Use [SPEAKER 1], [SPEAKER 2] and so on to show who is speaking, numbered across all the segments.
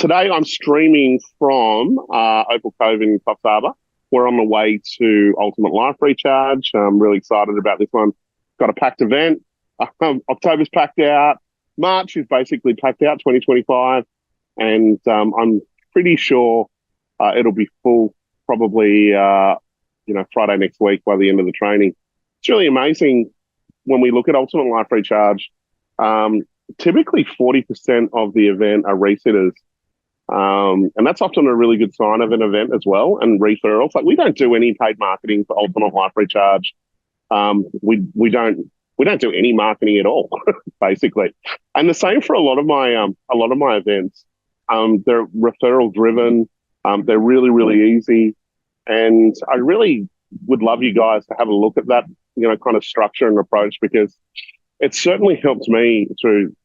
[SPEAKER 1] Today I'm streaming from Opal Cove in Coffs Harbour. We're on the way to Ultimate Life Recharge. I'm really excited about this one. Got a packed event. October's packed out. March is basically packed out, 2025. And I'm pretty sure it'll be full probably, Friday next week by the end of the training. It's really amazing when we look at Ultimate Life Recharge. Typically 40% of the event are resitters. And that's often a really good sign of an event as well. And referrals, like we don't do any paid marketing for Ultimate Life Recharge. We don't do any marketing at all, basically. And the same for a lot of my events. They're referral driven. They're really, really easy. And I really would love you guys to have a look at that, kind of structure and approach, because it certainly helped me through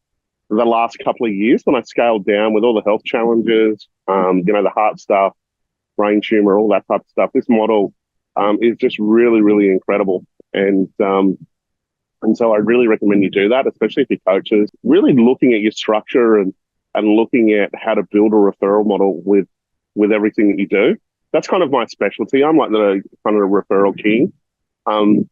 [SPEAKER 1] the last couple of years when I scaled down with all the health challenges, the heart stuff, brain tumor, all that type of stuff. This model is just really, really incredible. And so I really recommend you do that, especially if you're coaches, really looking at your structure and looking at how to build a referral model with everything that you do. That's kind of my specialty. I'm like the kind of referral king. Can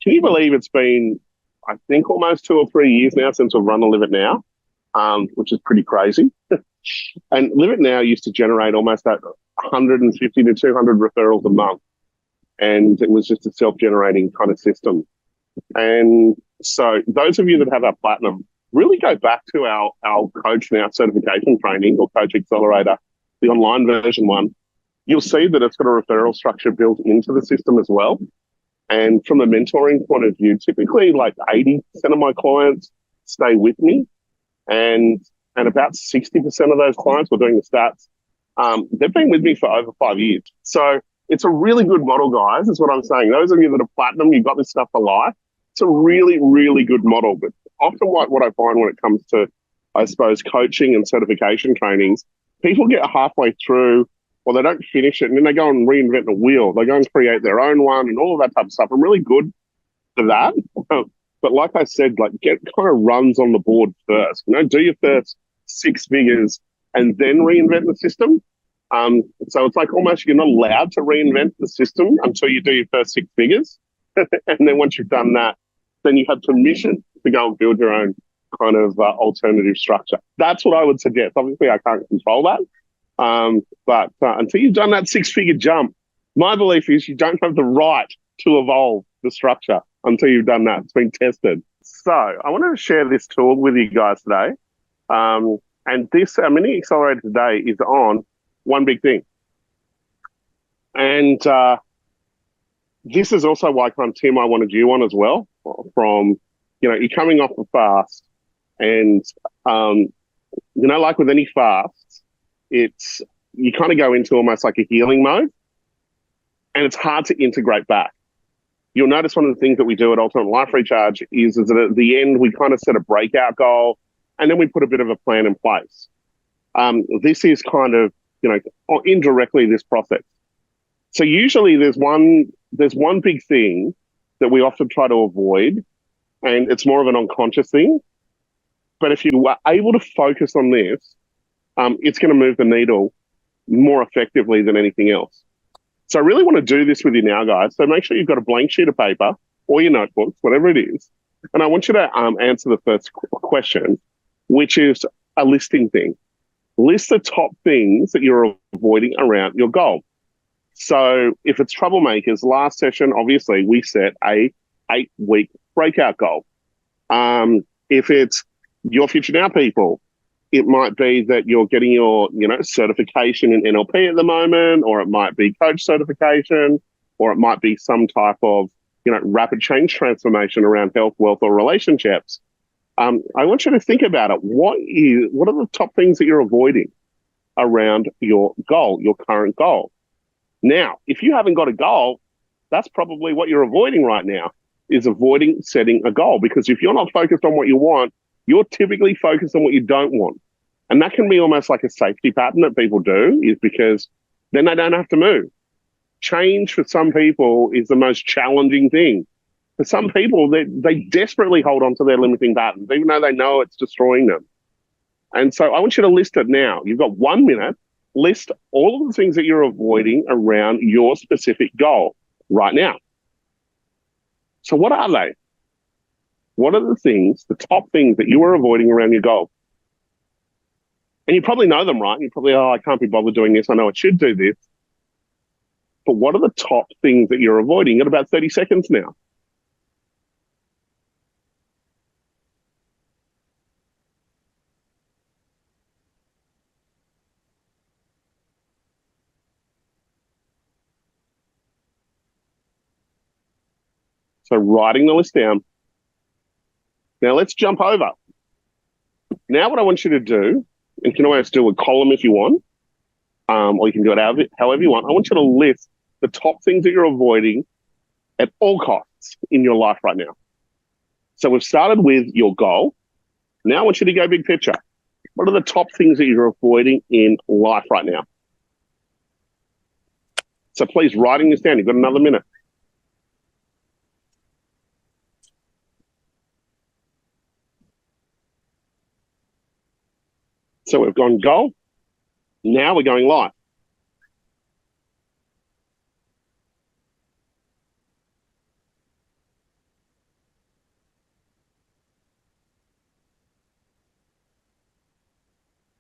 [SPEAKER 1] you believe it's been, I think, almost 2 or 3 years now since we've run the Live It Now, which is pretty crazy. And Live It Now used to generate almost 150 to 200 referrals a month. And it was just a self-generating kind of system. And so those of you that have our platinum, really go back to our Coach Now certification training, or Coach Accelerator, the online version one. You'll see that it's got a referral structure built into the system as well. And from a mentoring point of view, typically like 80% of my clients stay with me. And about 60% of those clients, we're doing the stats, they've been with me for over 5 years. So it's a really good model, guys, is what I'm saying. Those of you that are platinum, you've got this stuff for life. It's a really, really good model. But often what I find when it comes to, I suppose, coaching and certification trainings, people get halfway through, or they don't finish it, and then they go and reinvent the wheel. They go and create their own one and all of that type of stuff. I'm really good for that. But like I said, get kind of runs on the board first. Do your first 6 figures and then reinvent the system. So it's like almost you're not allowed to reinvent the system until you do your first 6 figures. And then once you've done that, then you have permission to go and build your own kind of alternative structure. That's what I would suggest. Obviously, I can't control that. But until you've done that 6-figure jump, my belief is you don't have the right to evolve the structure until you've done that. It's been tested. So I wanted to share this tool with you guys today. And this mini accelerator today is on one big thing. And this is also why, Tim, I wanted you on as well. From, you're coming off a fast, and, like with any fast, you kind of go into almost like a healing mode, and it's hard to integrate back. You'll notice one of the things that we do at Ultimate Life Recharge is that at the end, we kind of set a breakout goal, and then we put a bit of a plan in place. This is kind of, indirectly this process. So usually there's one big thing that we often try to avoid, and it's more of an unconscious thing. But if you are able to focus on this, it's going to move the needle more effectively than anything else. So I really want to do this with you now, guys. So make sure you've got a blank sheet of paper or your notebooks, whatever it is. And I want you to answer the first question, which is a listing thing. List the top things that you're avoiding around your goal. So if it's troublemakers, last session, obviously, we set a 8-week breakout goal. If it's your future now people, it might be that you're getting your, certification in NLP at the moment, or it might be coach certification, or it might be some type of, rapid change transformation around health, wealth, or relationships. I want you to think about it. What are the top things that you're avoiding around your goal, your current goal? Now, if you haven't got a goal, that's probably what you're avoiding right now, is avoiding setting a goal. Because if you're not focused on what you want, you're typically focused on what you don't want. And that can be almost like a safety pattern that people do, is because then they don't have to move. Change for some people is the most challenging thing. For some people, they desperately hold on to their limiting patterns, even though they know it's destroying them. And so I want you to list it now. You've got 1 minute. List all of the things that you're avoiding around your specific goal right now. So what are they? What are the things, the top things that you are avoiding around your goal? And you probably know them, right? You're probably, oh, I can't be bothered doing this. I know I should do this. But what are the top things that you're avoiding? You've got about 30 seconds now. So writing the list down. Now let's jump over. Now what I want you to do, and you can always do a column if you want, or you can do it however you want. I want you to list the top things that you're avoiding at all costs in your life right now. So we've started with your goal. Now I want you to go big picture. What are the top things that you're avoiding in life right now? So please, writing this down. You've got another minute. So we've gone goal. Now we're going life.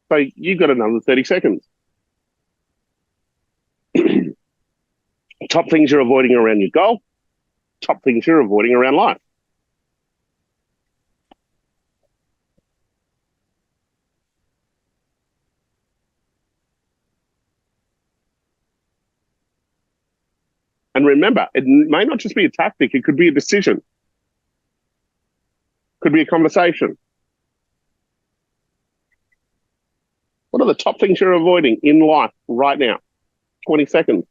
[SPEAKER 1] So you've got another 30 seconds. Top things you're avoiding around your goal. Top things you're avoiding around life. And remember, it may not just be a tactic. It could be a decision. Could be a conversation. What are the top things you're avoiding in life right now? 20 seconds.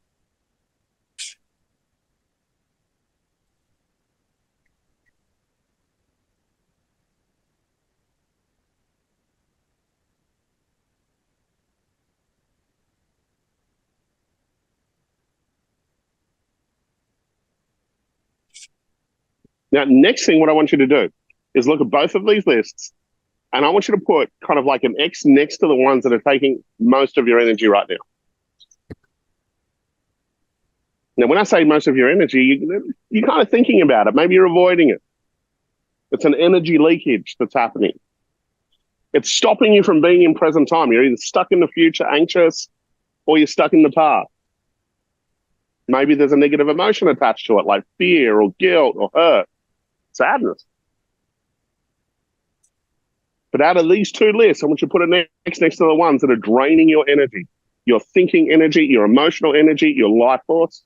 [SPEAKER 1] Now, next thing, what I want you to do is look at both of these lists, and I want you to put kind of like an X next to the ones that are taking most of your energy right now. Now, when I say most of your energy, you're kind of thinking about it. Maybe you're avoiding it. It's an energy leakage that's happening. It's stopping you from being in present time. You're either stuck in the future, anxious, or you're stuck in the past. Maybe there's a negative emotion attached to it, like fear or guilt or hurt, sadness. But out of these two lists, I want you to put it next to the ones that are draining your energy, your thinking energy, your emotional energy, your life force.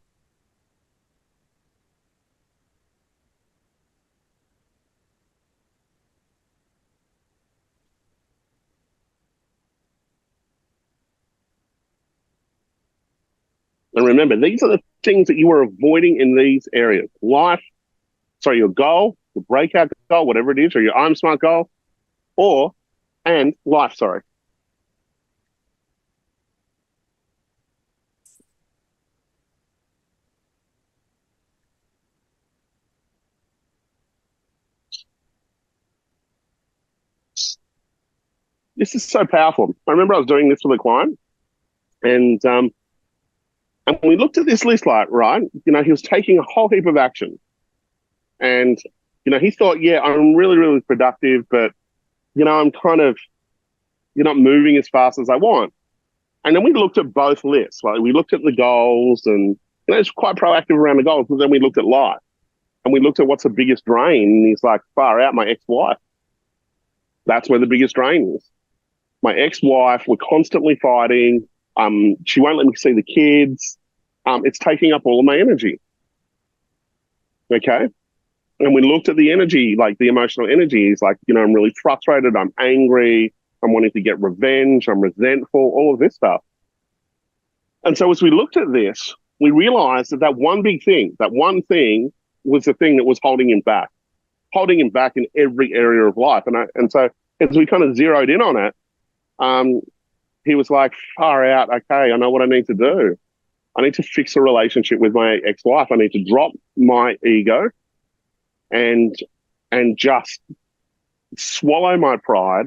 [SPEAKER 1] And remember, these are the things that you are avoiding in these areas. Your goal, your breakout goal, whatever it is, or your I'm smart goal, and life, sorry. This is so powerful. I remember I was doing this with a client, and we looked at this list, like, right, he was taking a whole heap of action. And, he thought, yeah, I'm really, really productive, but, I'm kind of, you're not moving as fast as I want. And then we looked at both lists. Like, we looked at the goals, and it's quite proactive around the goals, but then we looked at life. And we looked at what's the biggest drain. And he's like, far out, my ex-wife. That's where the biggest drain is. My ex-wife, we're constantly fighting. She won't let me see the kids. It's taking up all of my energy. Okay. And we looked at the energy, like the emotional energy. He's like, I'm really frustrated. I'm angry. I'm wanting to get revenge. I'm resentful, all of this stuff. And so as we looked at this, we realized that one thing was the thing that was holding him back in every area of life. And so as we kind of zeroed in on it, he was like, far out. Okay, I know what I need to do. I need to fix a relationship with my ex-wife. I need to drop my ego and just swallow my pride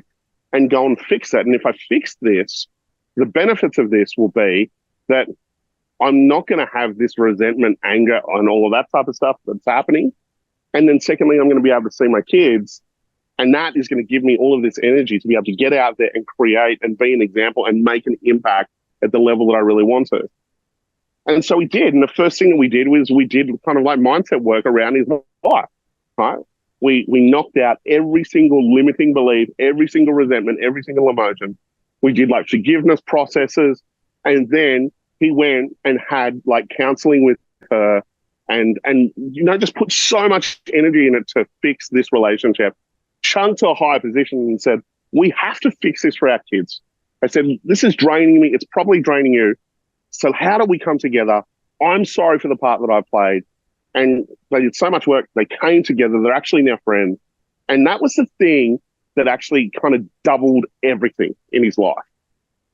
[SPEAKER 1] and go and fix it. And if I fix this, the benefits of this will be that I'm not going to have this resentment, anger, and all of that type of stuff that's happening. And then secondly, I'm going to be able to see my kids, and that is going to give me all of this energy to be able to get out there and create and be an example and make an impact at the level that I really want to. And so we did. And the first thing that we did was we did kind of like mindset work around his life, right? We knocked out every single limiting belief, every single resentment, every single emotion. We did like forgiveness processes. And then he went and had like counseling with her and just put so much energy in it to fix this relationship, chunked to a higher position and said, we have to fix this for our kids. I said, this is draining me. It's probably draining you. So how do we come together? I'm sorry for the part that I played. And they did so much work. They came together. They're actually now friends. And that was the thing that actually kind of doubled everything in his life.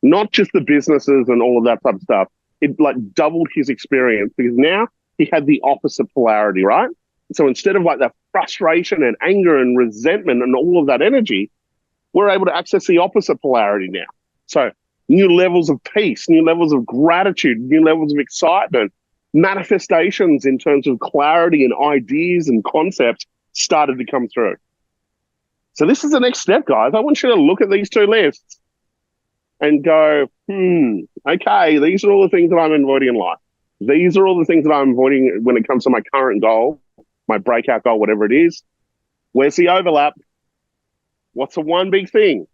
[SPEAKER 1] Not just the businesses and all of that type of stuff. It like doubled his experience because now he had the opposite polarity, right? So instead of like that frustration and anger and resentment and all of that energy, we're able to access the opposite polarity now. So new levels of peace, new levels of gratitude, new levels of excitement, manifestations in terms of clarity and ideas and concepts started to come through. So this is the next step, guys. I want you to look at these two lists and go, okay, these are all the things that I'm avoiding in life. These are all the things that I'm avoiding when it comes to my current goal, my breakout goal, whatever it is. Where's the overlap? What's the one big thing?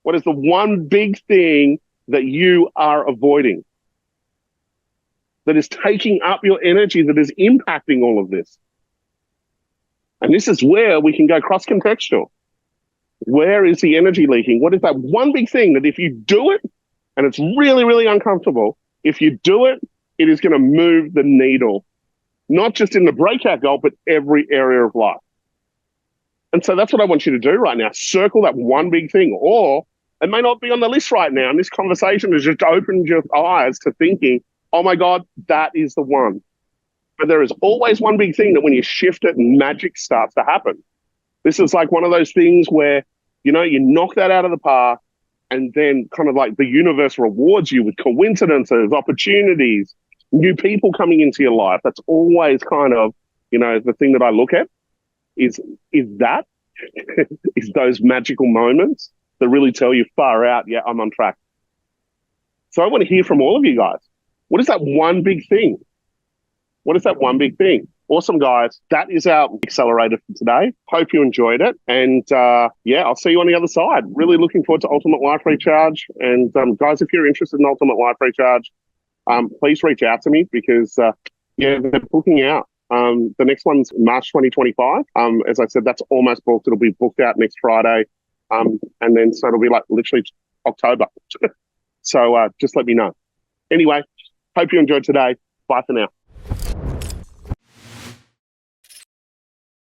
[SPEAKER 1] What is the one big thing that you are avoiding that is taking up your energy, that is impacting all of this? And this is where we can go cross-contextual. Where is the energy leaking? What is that one big thing that if you do it, and it's really, really uncomfortable, if you do it, it is going to move the needle, not just in the breakout goal, but every area of life. And so that's what I want you to do right now. Circle that one big thing, or it may not be on the list right now. And this conversation has just opened your eyes to thinking, oh my God, that is the one. But there is always one big thing that when you shift it, magic starts to happen. This is like one of those things where, you knock that out of the park and then kind of like the universe rewards you with coincidences, opportunities, new people coming into your life. That's always kind of, the thing that I look at is that, is those magical moments that really tell you far out, yeah, I'm on track. So I want to hear from all of you guys. What is that one big thing? What is that one big thing? Awesome, guys. That is our accelerator for today. Hope you enjoyed it. And I'll see you on the other side. Really looking forward to Ultimate Life Recharge. And guys, if you're interested in Ultimate Life Recharge, please reach out to me because, they're booking out. The next one's March 2025. As I said, that's almost booked. It'll be booked out next Friday. And then so it'll be like literally October. So just let me know. Anyway, hope you enjoyed today. Bye for now.